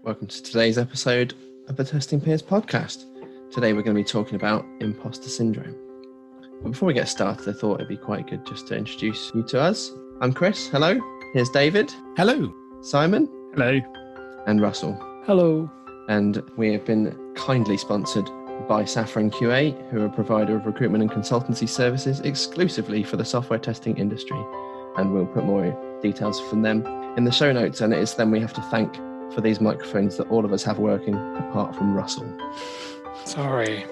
Welcome to today's episode of the Testing Peers podcast. Today we're going to be talking about imposter syndrome. But before we get started, I thought it'd be quite good just to introduce you to us. I'm Chris. Hello. Here's David. Hello. Simon. Hello. And Russell. Hello. And we have been kindly sponsored by Saffron QA, who are a provider of recruitment and consultancy services exclusively for the software testing industry. And we'll put more details from them in the show notes. And it is them we have to thank for these microphones that all of us have working, apart from Russell. Sorry.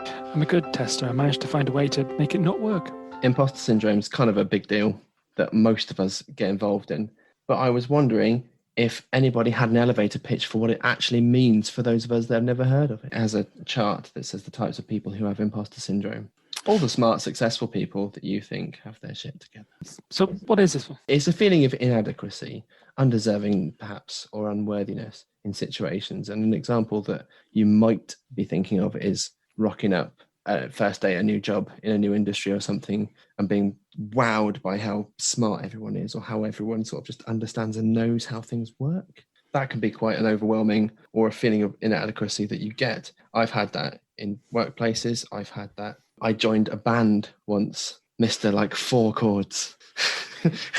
I'm a good tester. I managed to find a way to make it not work. Imposter syndrome is kind of a big deal that most of us get involved in. But I was wondering if anybody had an elevator pitch for what it actually means for those of us that have never heard of it. It has a chart that says the types of people who have imposter syndrome. All the smart, successful people that you think have their shit together. So what is this? It's a feeling of inadequacy, undeserving perhaps, or unworthiness in situations. And an example that you might be thinking of is rocking up at first day at a new job in a new industry or something and being wowed by how smart everyone is or how everyone sort of just understands and knows how things work. That can be quite an overwhelming or a feeling of inadequacy that you get. I've had that in workplaces. I've had that. I joined a band once, missed like 4 chords.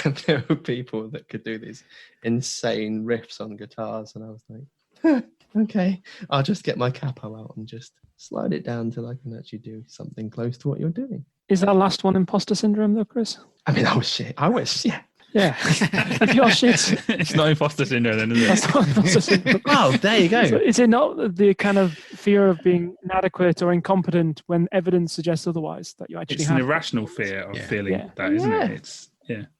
And there were people that could do these insane riffs on guitars. And I was like, okay, I'll just get my capo out and just slide it down till I can actually do something close to what you're doing. Is that last one imposter syndrome though, Chris? I mean, I was shit. Yeah. If you're shit. It's not imposter syndrome then, is it? That's not imposter syndrome. Oh, there you go. So is it not the kind of fear of being inadequate or incompetent when evidence suggests otherwise that you actually It's have? an irrational fear of feeling that, isn't Yeah. it? It's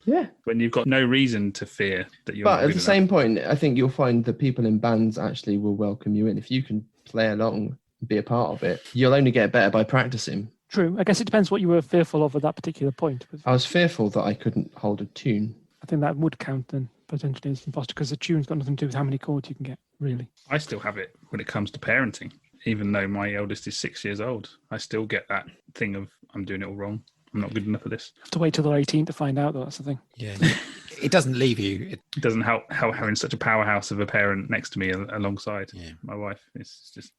Yeah. when you've got no reason to fear that you're But not at good the same point, I think you'll find that people in bands actually will welcome you in. If you can play along, be a part of it, you'll only get better by practicing. True. I guess it depends what you were fearful of at that particular point. I was fearful that I couldn't hold a tune. I think that would count then potentially as imposter because the tune's got nothing to do with how many chords you can get, really. I still have it when it comes to parenting. Even though my eldest is 6 years old, I still get that thing of I'm doing it all wrong. I'm not good enough at this. Have to wait till they're 18 to find out, though. That's the thing. Yeah, it doesn't leave you. It doesn't help how having such a powerhouse of a parent next to me alongside my wife. It's just,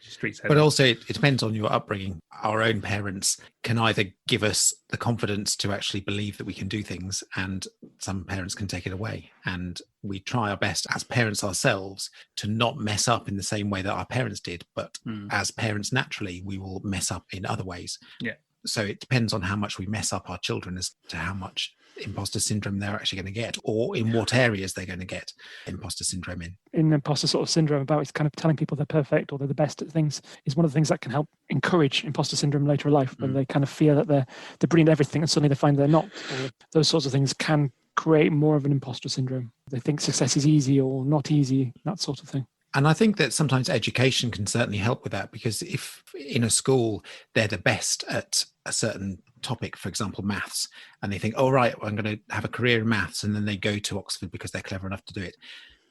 she treats heavy. But also, it depends on your upbringing. Our own parents can either give us the confidence to actually believe that we can do things, and some parents can take it away. And we try our best as parents ourselves to not mess up in the same way that our parents did. But as parents, naturally, we will mess up in other ways. Yeah. So it depends on how much we mess up our children as to how much imposter syndrome they're actually going to get, or in what areas they're going to get imposter syndrome in. In imposter sort of syndrome about it's kind of telling people they're perfect or they're the best at things is one of the things that can help encourage imposter syndrome later in life when they kind of fear that they're brilliant at everything and suddenly they find they're not. Or those sorts of things can create more of an imposter syndrome. They think success is easy or not easy, that sort of thing. And I think that sometimes education can certainly help with that, because if in a school they're the best at a certain topic, for example, maths, and they think, oh, right, I'm going to have a career in maths, and then they go to Oxford because they're clever enough to do it.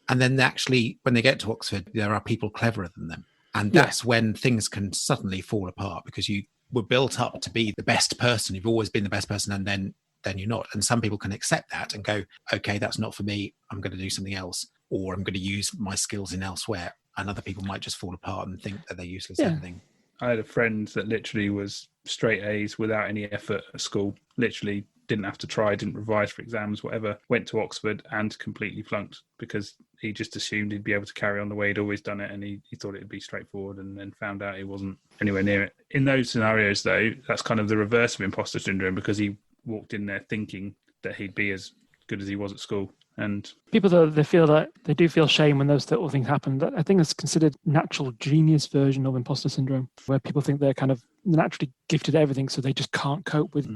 And then actually, when they get to Oxford, there are people cleverer than them. And that's when things can suddenly fall apart, because you were built up to be the best person. You've always been the best person, and then you're not. And some people can accept that and go, okay, that's not for me. I'm going to do something else, or I'm going to use my skills in elsewhere. And other people might just fall apart and think that they're useless at everything. I had a friend that literally was straight A's without any effort at school, literally didn't have to try, didn't revise for exams, whatever, went to Oxford and completely flunked because he just assumed he'd be able to carry on the way he'd always done it, and he thought it'd be straightforward, and then found out he wasn't anywhere near it. In those scenarios, though, that's kind of the reverse of imposter syndrome, because he walked in there thinking that he'd be as good as he was at school. And people, though, they feel that they do feel shame when those little things happen. I think it's considered natural genius version of imposter syndrome, where people think they're kind of naturally gifted at everything, so they just can't cope with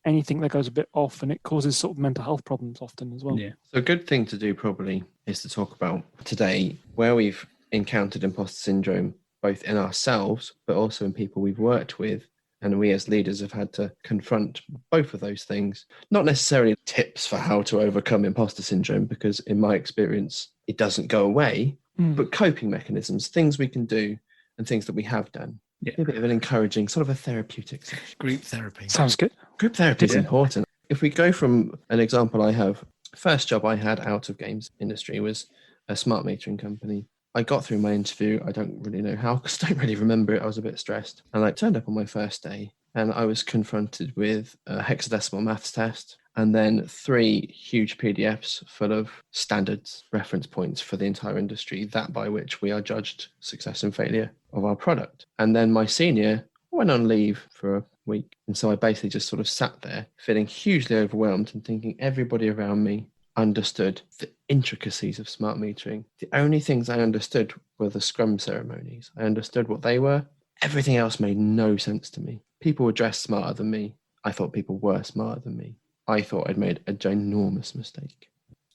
anything that goes a bit off, and it causes sort of mental health problems often as well. Yeah. So a good thing to do probably is to talk about today where we've encountered imposter syndrome, both in ourselves, but also in people we've worked with. And we as leaders have had to confront both of those things. Not necessarily tips for how to overcome imposter syndrome, because in my experience, it doesn't go away, but coping mechanisms, things we can do and things that we have done. Yeah. A bit of an encouraging, sort of a therapeutic session. Group therapy. Sounds good. Group therapy is important. If we go from an example I have, first job I had out of games industry was a smart metering company. I got through my interview. I don't really know how, because I don't really remember it. I was a bit stressed. And I turned up on my first day, and I was confronted with a hexadecimal maths test, and then 3 huge PDFs full of standards, reference points for the entire industry, that by which we are judged success and failure of our product. And then my senior went on leave for a week. And so I basically just sort of sat there feeling hugely overwhelmed and thinking everybody around me understood the intricacies of smart metering. The only things I understood were the scrum ceremonies. I understood what they were. Everything else made no sense to me. People were dressed smarter than me. I thought people were smarter than me. I thought I'd made a ginormous mistake.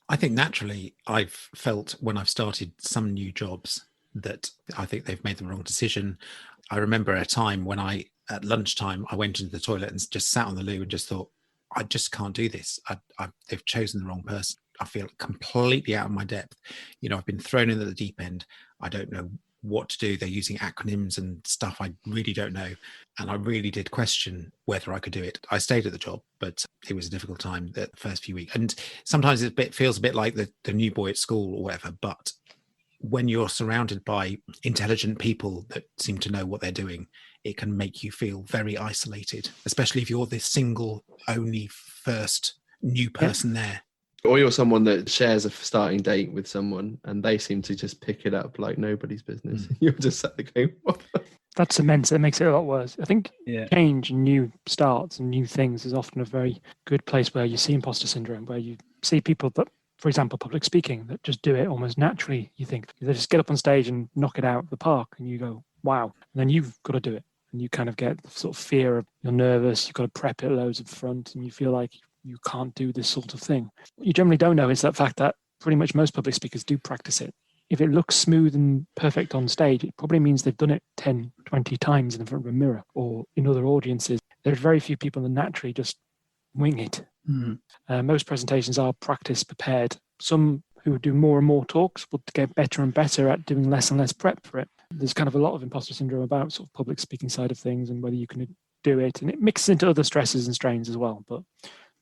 I think naturally I've felt when I've started some new jobs that I think they've made the wrong decision. I remember a time when at lunchtime, I went into the toilet and just sat on the loo and just thought, I just can't do this. They've chosen the wrong person. I feel completely out of my depth. I've been thrown in at the deep end. I don't know what to do. They're using acronyms and stuff I really don't know. And I really did question whether I could do it. I stayed at the job, but it was a difficult time the first few weeks. And sometimes it feels a bit like the new boy at school or whatever. But when you're surrounded by intelligent people that seem to know what they're doing, it can make you feel very isolated, especially if you're this single, only first new person there. Or you're someone that shares a starting date with someone and they seem to just pick it up like nobody's business. You're just sat there going, what? That cements it, makes it a lot worse. I think change and new starts and new things is often a very good place where you see imposter syndrome, where you see people that, for example, public speaking, that just do it almost naturally. You think they just get up on stage and knock it out of the park and you go, wow. And then you've got to do it. And you kind of get the sort of fear of you're nervous, you've got to prep it loads up front and you feel like you can't do this sort of thing. What you generally don't know is that fact that pretty much most public speakers do practice it. If it looks smooth and perfect on stage, it probably means they've done it 10, 20 times in front of a mirror or in other audiences. There's very few people that naturally just wing it. Most presentations are practice prepared. Some who do more and more talks will get better and better at doing less and less prep for it. There's kind of a lot of imposter syndrome about sort of public speaking side of things and whether you can do it. And it mixes into other stresses and strains as well. But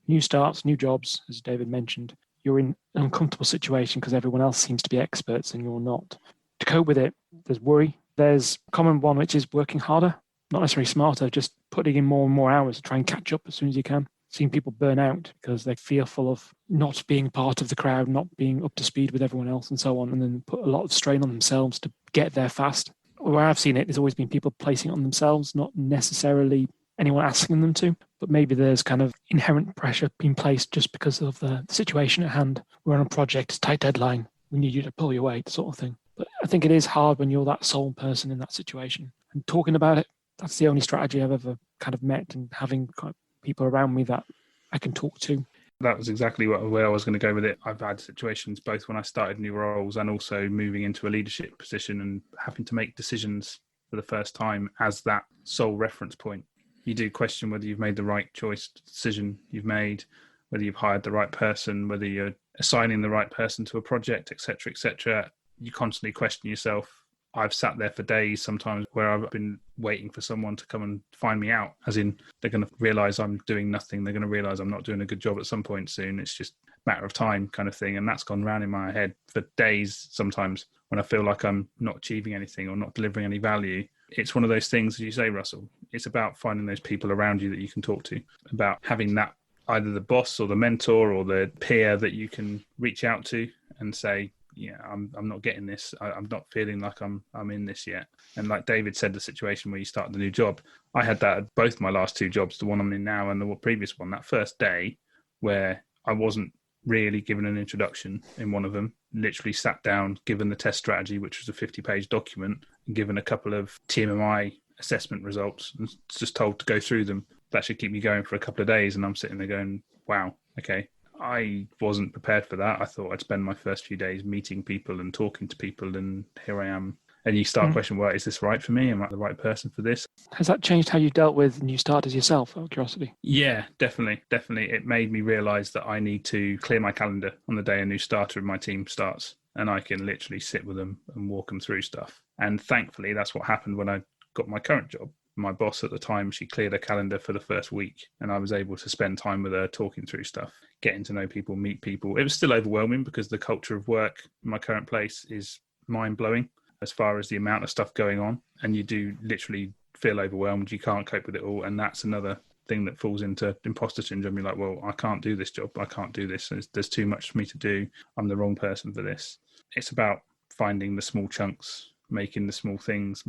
new starts, new jobs, as David mentioned, you're in an uncomfortable situation because everyone else seems to be experts and you're not. To cope with it, there's worry. There's a common one, which is working harder, not necessarily smarter, just putting in more and more hours to try and catch up as soon as you can. Seeing people burn out because they're fearful of not being part of the crowd, not being up to speed with everyone else and so on, and then put a lot of strain on themselves to get there fast. Where I've seen it, there's always been people placing it on themselves, not necessarily anyone asking them to, but maybe there's kind of inherent pressure being placed just because of the situation at hand. We're on a project, tight deadline, we need you to pull your weight, sort of thing. But I think it is hard when you're that sole person in that situation. And talking about it, that's the only strategy I've ever kind of met, and having kind of people around me that I can talk to. That was exactly where I was going to go with it. I've had situations both when I started new roles and also moving into a leadership position and having to make decisions for the first time as that sole reference point. You do question whether you've made the right choice, decision you've made, whether you've hired the right person, whether you're assigning the right person to a project, etc., etc. You constantly question yourself. I've sat there for days sometimes where I've been waiting for someone to come and find me out, as in they're going to realise I'm doing nothing. They're going to realise I'm not doing a good job at some point soon. It's just a matter of time kind of thing. And that's gone round in my head for days sometimes when I feel like I'm not achieving anything or not delivering any value. It's one of those things, as you say, Russell, it's about finding those people around you that you can talk to, about having that either the boss or the mentor or the peer that you can reach out to and say, yeah, I'm not getting this. I'm not feeling like I'm in this yet. And like David said, the situation where you start the new job, I had that at both my last 2 jobs, the one I'm in now and the previous one. That first day where I wasn't really given an introduction in one of them, literally sat down, given the test strategy, which was a 50-page document, and given a couple of TMMI assessment results and just told to go through them. That should keep me going for a couple of days. And I'm sitting there going, wow, okay. I wasn't prepared for that. I thought I'd spend my first few days meeting people and talking to people, and here I am. And you start questioning, well, is this right for me? Am I the right person for this? Has that changed how you dealt with new starters yourself, out of curiosity? Yeah, definitely. It made me realise that I need to clear my calendar on the day a new starter in my team starts, and I can literally sit with them and walk them through stuff. And thankfully, that's what happened when I got my current job. My boss at the time, she cleared her calendar for the first week, and I was able to spend time with her talking through stuff, getting to know people, meet people. It was still overwhelming because the culture of work in my current place is mind-blowing as far as the amount of stuff going on, and you do literally feel overwhelmed. You can't cope with it all, and that's another thing that falls into imposter syndrome. You're like, well, I can't do this job. I can't do this. There's too much for me to do. I'm the wrong person for this. It's about finding the small chunks, making the small things,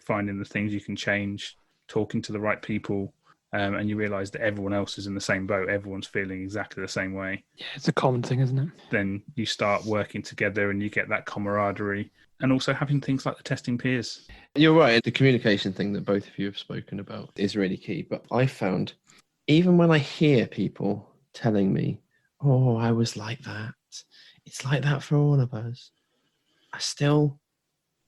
finding the things you can change, talking to the right people, and you realise that everyone else is in the same boat. Everyone's feeling exactly the same way. Yeah, it's a common thing, isn't it? Then you start working together and you get that camaraderie, and also having things like the testing peers. You're right. The communication thing that both of you have spoken about is really key. But I found, even when I hear people telling me, oh, I was like that, it's like that for all of us, I still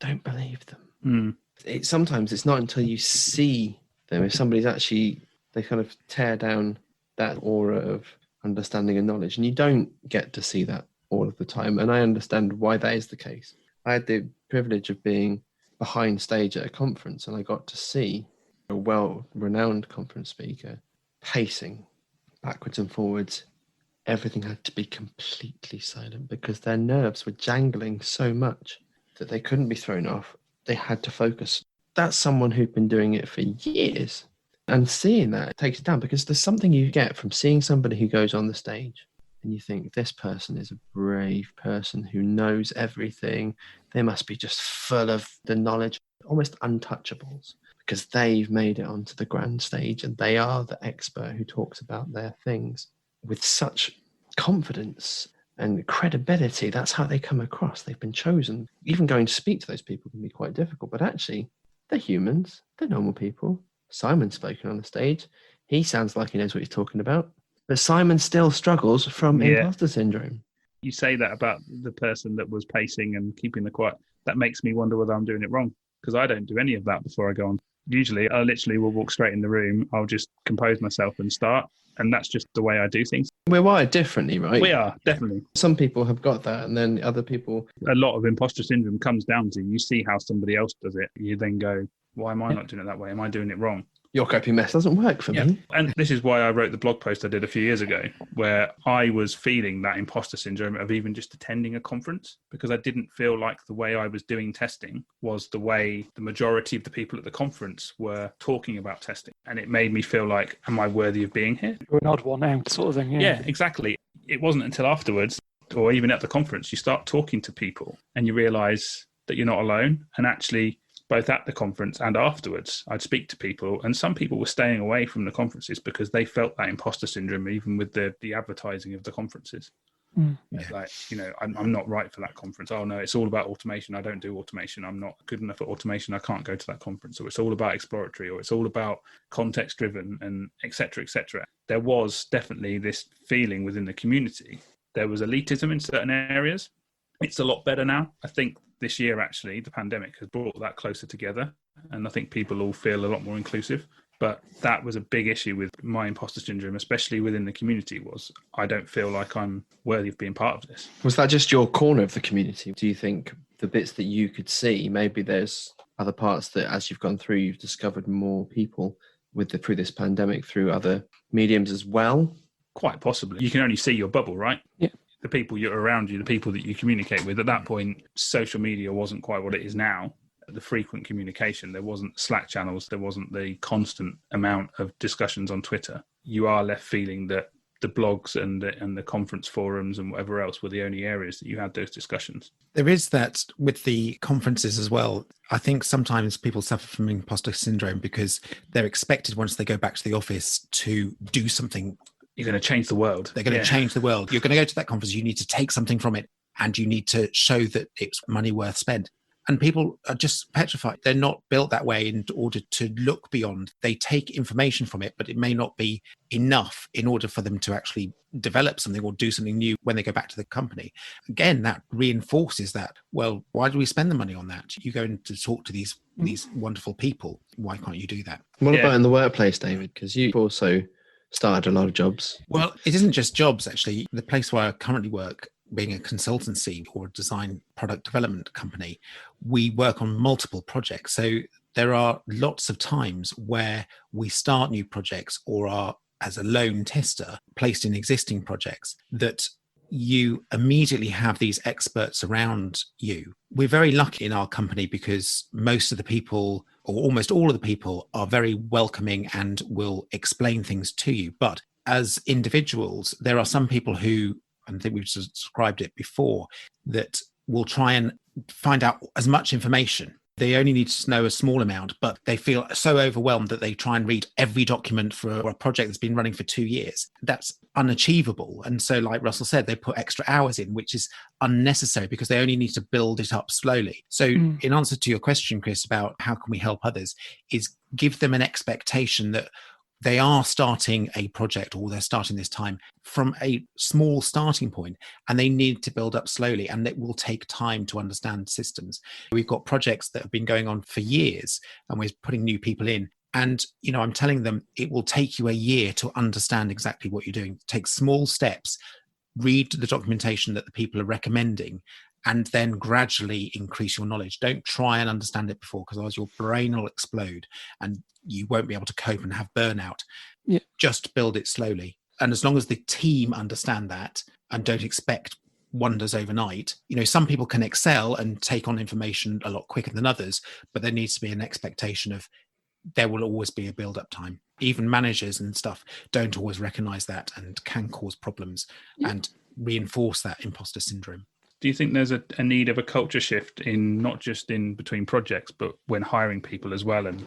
don't believe them. Sometimes it's not until you see them, if somebody's actually, they kind of tear down that aura of understanding and knowledge, and you don't get to see that all of the time. And I understand why that is the case. I had the privilege of being behind stage at a conference, and I got to see a well-renowned conference speaker pacing backwards and forwards. Everything had to be completely silent because their nerves were jangling so much that they couldn't be thrown off. They had to focus. That's someone who'd been doing it for years. And seeing that takes it down, because there's something you get from seeing somebody who goes on the stage and you think, this person is a brave person who knows everything. They must be just full of the knowledge, almost untouchables, because they've made it onto the grand stage and they are the expert who talks about their things with such confidence and credibility. That's how they come across. They've been chosen. Even going to speak to those people can be quite difficult, but actually they're humans. They're normal people. Simon's spoken on the stage. He sounds like he knows what he's talking about, but Simon still struggles from imposter syndrome. You say that about the person that was pacing and keeping the quiet. That makes me wonder whether I'm doing it wrong, because I don't do any of that before I go on. Usually I literally will walk straight in the room. I'll just compose myself and start. And that's just the way I do things. We're wired differently, right? We are, definitely. Some people have got that, and then other people... A lot of imposter syndrome comes down to, you see how somebody else does it. You then go, why am I not doing it that way? Am I doing it wrong? Your copy mess doesn't work for me. And this is why I wrote the blog post I did a few years ago, where I was feeling that imposter syndrome of even just attending a conference, because I didn't feel like the way I was doing testing was the way the majority of the people at the conference were talking about testing. And it made me feel like, am I worthy of being here? You're an odd one out sort of thing. Yeah, exactly. It wasn't until afterwards, or even at the conference, you start talking to people and you realize that you're not alone. And actually, both at the conference and afterwards, I'd speak to people, and some people were staying away from the conferences because they felt that imposter syndrome, even with the advertising of the conferences. Like, I'm not right for that conference. Oh no, it's all about automation. I don't do automation. I'm not good enough at automation. I can't go to that conference. Or it's all about exploratory, or it's all about context driven, and et cetera, et cetera. There was definitely this feeling within the community. There was elitism in certain areas. It's a lot better now. I think this year, actually, the pandemic has brought that closer together. And I think people all feel a lot more inclusive. But that was a big issue with my imposter syndrome, especially within the community, was I don't feel like I'm worthy of being part of this. Was that just your corner of the community? Do you think the bits that you could see, maybe there's other parts that as you've gone through, you've discovered more people through this pandemic, through other mediums as well? Quite possibly. You can only see your bubble, right? Yeah. The people you're around you, the people that you communicate with. At that point, social media wasn't quite what it is now. The frequent communication, there wasn't Slack channels, there wasn't the constant amount of discussions on Twitter. You are left feeling that the blogs and the conference forums and whatever else were the only areas that you had those discussions. There is that with the conferences as well. I think sometimes people suffer from imposter syndrome because they're expected once they go back to the office to do something. You're going to change the world. They're going to change the world. You're going to go to that conference. You need to take something from it, and you need to show that it's money worth spent. And people are just petrified. They're not built that way in order to look beyond. They take information from it, but it may not be enough in order for them to actually develop something or do something new when they go back to the company. Again, that reinforces that, well, why do we spend the money on that? You go in to talk to these wonderful people. Why can't you do that? What about in the workplace, David? Because you've also started a lot of jobs. Well, it isn't just jobs, actually. The place where I currently work, being a consultancy or a design product development company, we work on multiple projects. So there are lots of times where we start new projects or are, as a lone tester, placed in existing projects that you immediately have these experts around you. We're very lucky in our company because most of the people, or almost all of the people, are very welcoming and will explain things to you. But as individuals, there are some people who, and I think we've described it before, that will try and find out as much information. They only need to know a small amount, but they feel so overwhelmed that they try and read every document for a project that's been running for 2 years. That's unachievable. And so, like Russell said, they put extra hours in, which is unnecessary because they only need to build it up slowly. So in answer to your question, Chris, about how can we help others, is give them an expectation that they are starting a project, or they're starting this time from a small starting point, and they need to build up slowly, and it will take time to understand systems. We've got projects that have been going on for years, and we're putting new people in. And, I'm telling them it will take you a year to understand exactly what you're doing. Take small steps, read the documentation that the people are recommending, and then gradually increase your knowledge. Don't try and understand it before, because otherwise your brain will explode and you won't be able to cope and have burnout. Yeah. Just build it slowly. And as long as the team understand that and don't expect wonders overnight, some people can excel and take on information a lot quicker than others, but there needs to be an expectation of there will always be a build-up time. Even managers and stuff don't always recognize that and can cause problems and reinforce that imposter syndrome. Do you think there's a need of a culture shift in not just in between projects, but when hiring people as well? And,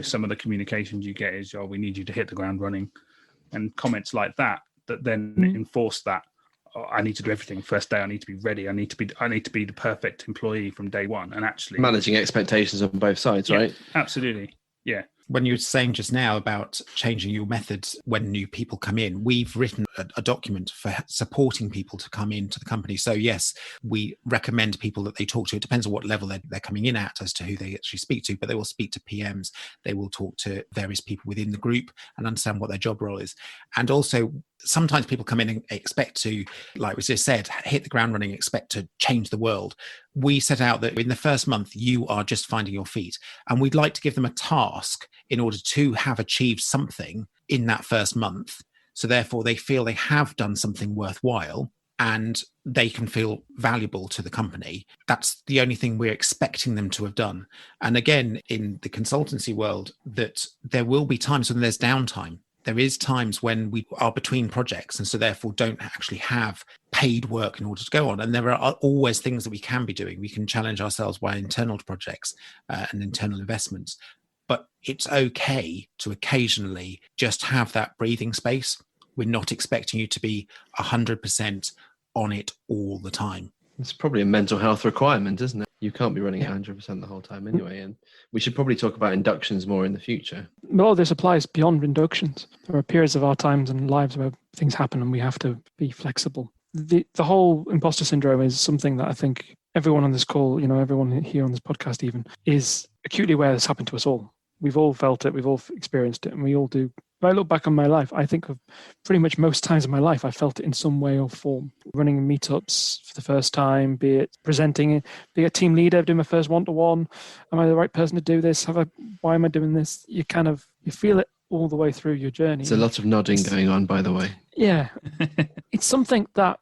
some of the communications you get is, we need you to hit the ground running, and comments like that then enforce that. I need to do everything first day. I need to be ready. I need to be the perfect employee from day one. And actually managing expectations on both sides, right? Absolutely. Yeah. When you were saying just now about changing your methods when new people come in, we've written a document for supporting people to come into the company. So yes, we recommend people that they talk to. It depends on what level they're coming in at as to who they actually speak to, but they will speak to PMs. They will talk to various people within the group and understand what their job role is. And also, sometimes people come in and expect to, like we just said, hit the ground running, expect to change the world. We set out that in the first month, you are just finding your feet. And we'd like to give them a task in order to have achieved something in that first month. So therefore, they feel they have done something worthwhile and they can feel valuable to the company. That's the only thing we're expecting them to have done. And again, in the consultancy world, that there will be times when there's downtime. There is times when we are between projects and so therefore don't actually have paid work in order to go on. And there are always things that we can be doing. We can challenge ourselves by internal projects and internal investments. But it's okay to occasionally just have that breathing space. We're not expecting you to be 100% on it all the time. It's probably a mental health requirement, isn't it? You can't be running 100% the whole time anyway. And we should probably talk about inductions more in the future. Well, this applies beyond inductions. There are periods of our times and lives where things happen and we have to be flexible. The whole imposter syndrome is something that I think everyone on this call, everyone here on this podcast even, is acutely aware this happened to us all. We've all felt it, we've all experienced it, and we all do. If I look back on my life, I think of pretty much most times in my life, I felt it in some way or form. Running meetups for the first time, be it presenting, be a team leader, doing my first one-to-one. Am I the right person to do this? Why am I doing this? You feel it all the way through your journey. There's a lot of nodding going on, by the way. Yeah. It's something that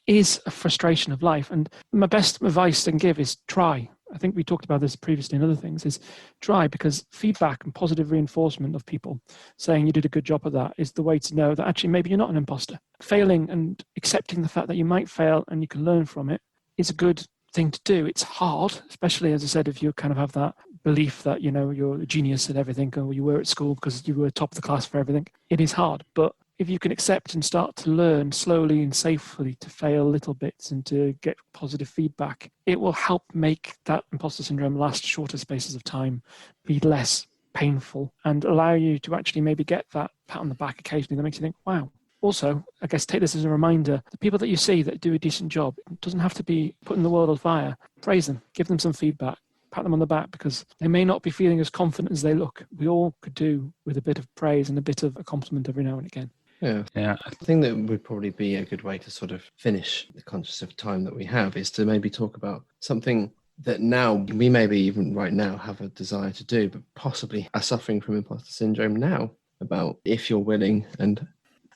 is a frustration of life. And my best advice I can give is try. I think we talked about this previously in other things, is try, because feedback and positive reinforcement of people saying you did a good job of that is the way to know that actually maybe you're not an imposter. Failing and accepting the fact that you might fail and you can learn from it is a good thing to do. It's hard, especially, as I said, if you kind of have that belief that, you're a genius at everything, or you were at school because you were top of the class for everything. It is hard, but if you can accept and start to learn slowly and safely to fail little bits and to get positive feedback, it will help make that imposter syndrome last shorter spaces of time, be less painful, and allow you to actually maybe get that pat on the back occasionally that makes you think, wow. Also, I guess take this as a reminder, the people that you see that do a decent job, it doesn't have to be putting the world on fire. Praise them, give them some feedback, pat them on the back, because they may not be feeling as confident as they look. We all could do with a bit of praise and a bit of a compliment every now and again. Yeah. I think that would probably be a good way to sort of finish the conscious of time that we have, is to maybe talk about something that now we maybe even right now have a desire to do, but possibly are suffering from imposter syndrome now, about if you're willing and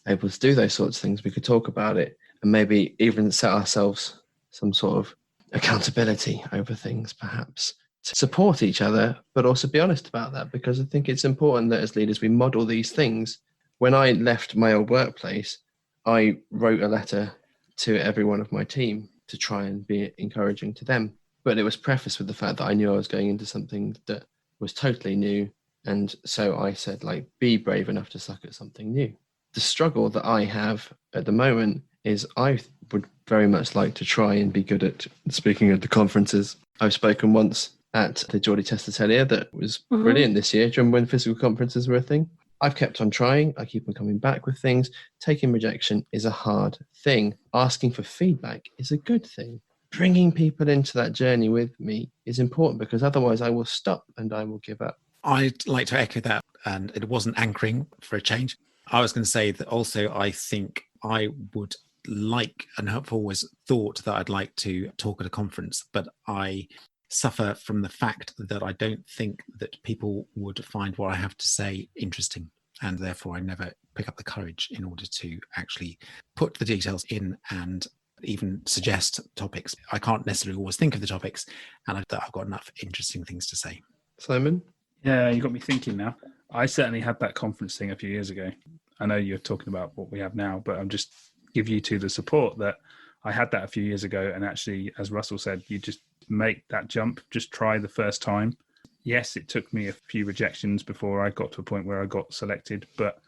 able to do those sorts of things, we could talk about it and maybe even set ourselves some sort of accountability over things, perhaps to support each other, but also be honest about that, because I think it's important that as leaders we model these things. When I left my old workplace, I wrote a letter to every one of my team to try and be encouraging to them. But it was prefaced with the fact that I knew I was going into something that was totally new. And so I said, like, be brave enough to suck at something new. The struggle that I have at the moment is I would very much like to try and be good at speaking at the conferences. I've spoken once at the Geordie Test Atelier that was brilliant this year. Do you remember when physical conferences were a thing? I've kept on trying. I keep on coming back with things. Taking rejection is a hard thing. Asking for feedback is a good thing. Bringing people into that journey with me is important, because otherwise I will stop and I will give up. I'd like to echo that, and it wasn't anchoring for a change. I was going to say that also I think I would like and have always thought that I'd like to talk at a conference, but I suffer from the fact that I don't think that people would find what I have to say interesting, and therefore I never pick up the courage in order to actually put the details in and even suggest topics. I can't necessarily always think of the topics, and I've got enough interesting things to say. Simon? Yeah, you got me thinking now. I certainly had that conference thing a few years ago. I know you're talking about what we have now, but I'm just give you two the support that I had that a few years ago. And actually, as Russell said, you just make that jump, just try the first time. Yes, it took me a few rejections before I got to a point where I got selected, but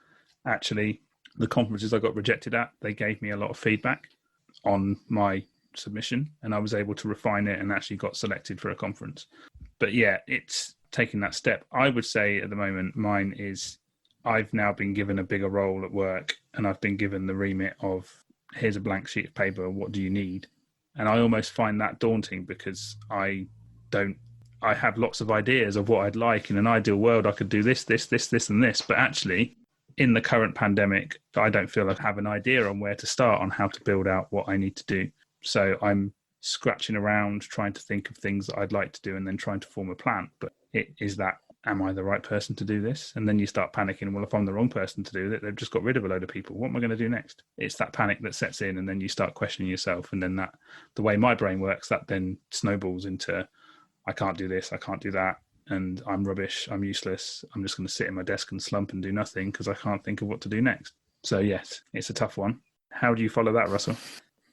actually the conferences I got rejected at, they gave me a lot of feedback on my submission, and I was able to refine it and actually got selected for a conference. But yeah, it's taking that step. I would say at the moment, mine is I've now been given a bigger role at work, and I've been given the remit of here's a blank sheet of paper. What do you need? And I almost find that daunting, because I have lots of ideas of what I'd like. In an ideal world, I could do this, and this. But actually, in the current pandemic, I don't feel I have an idea on where to start on how to build out what I need to do. So I'm scratching around, trying to think of things that I'd like to do and then trying to form a plan. But it is that, am I the right person to do this? And then you start panicking. Well, if I'm the wrong person to do it, they've just got rid of a load of people. What am I going to do next? It's that panic that sets in, and then you start questioning yourself. And then that, the way my brain works, that then snowballs into, I can't do this, I can't do that, and I'm rubbish, I'm useless, I'm just going to sit in my desk and slump and do nothing because I can't think of what to do next. So yes, it's a tough one. How do you follow that, Russell?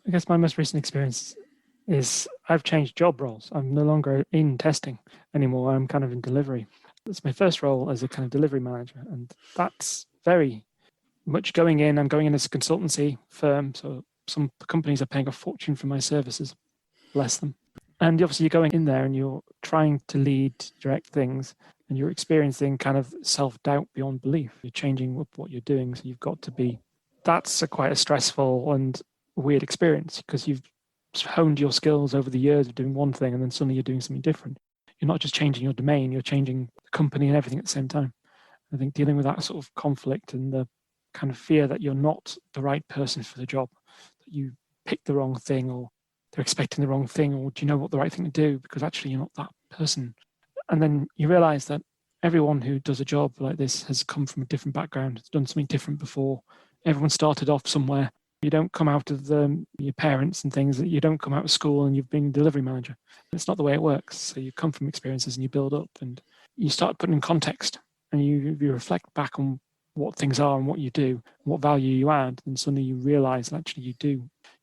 I guess my most recent experience is I've changed job roles. I'm no longer in testing anymore. I'm kind of in delivery. It's my first role as a kind of delivery manager, and that's very much going in. I'm going in as a consultancy firm, so some companies are paying a fortune for my services. Bless them. And obviously you're going in there and you're trying to lead, direct things, and you're experiencing kind of self-doubt beyond belief. You're changing up what you're doing, so you've got to be. That's quite a stressful and weird experience, because you've honed your skills over the years of doing one thing, and then suddenly you're doing something different. You're not just changing your domain, you're changing the company and everything at the same time. I think dealing with that sort of conflict and the kind of fear that you're not the right person for the job, that you picked the wrong thing, or they're expecting the wrong thing, or do you know what the right thing to do, because actually you're not that person. And then you realize that everyone who does a job like this has come from a different background, has done something different before. Everyone started off somewhere. You don't come out of your parents and things. You don't come out of school and you've been a delivery manager. It's not the way it works. So you come from experiences and you build up, and you start putting in context, and you reflect back on what things are and what you do, what value you add, and suddenly you realize that actually you're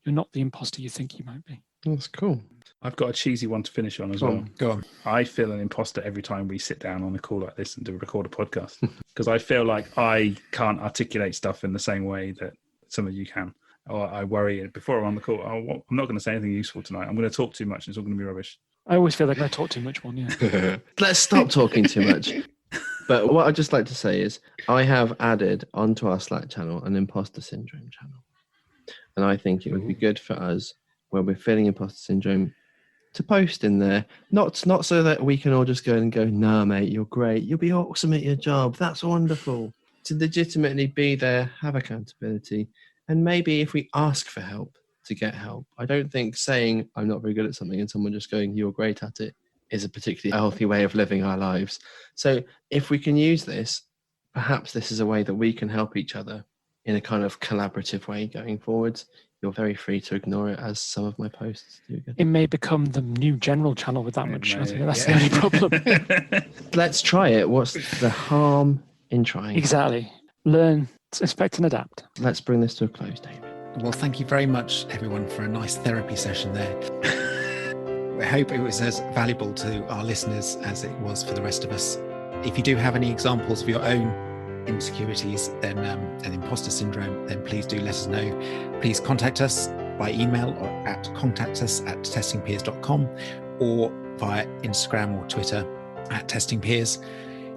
not the imposter you think you might be. That's cool. I've got a cheesy one to finish on as well. Go on. I feel an imposter every time we sit down on a call like this and record a podcast, because I feel like I can't articulate stuff in the same way that some of you can. Or I worry before I'm on the call, I'm not going to say anything useful tonight. I'm going to talk too much and it's all going to be rubbish. I always feel like I talk too much, yeah. Let's stop talking too much. But what I'd just like to say is I have added onto our Slack channel an imposter syndrome channel. And I think it would be good for us, when we're feeling imposter syndrome, to post in there. Not so that we can all just go and go, nah, mate, you're great. You'll be awesome at your job. That's wonderful. To legitimately be there, have accountability. And maybe if we ask for help, to get help. I don't think saying I'm not very good at something and someone just going, you're great at it, is a particularly healthy way of living our lives. So if we can use this, perhaps this is a way that we can help each other in a kind of collaborative way going forwards. You're very free to ignore it, as some of my posts do. It may become the new general channel with that much. I think that's the yeah. only problem. Let's try it. What's the harm in trying? Exactly. Learn, expect and adapt. Let's bring this to a close, David. Well, thank you very much, everyone, for a nice therapy session there. I hope it was as valuable to our listeners as it was for the rest of us. If you do have any examples of your own insecurities then and imposter syndrome, then please do let us know. Please contact us by email or at contactus@testingpeers.com or via Instagram or Twitter @testingpeers.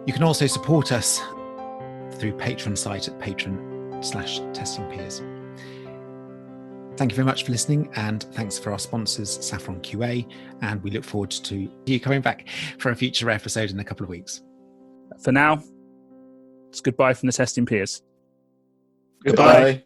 You can also support us through Patreon site at patron/testingpeers. Thank you very much for listening, and thanks for our sponsors, Saffron QA, and we look forward to you coming back for a future episode in a couple of weeks. For now, it's goodbye from the Testing Peers. Goodbye.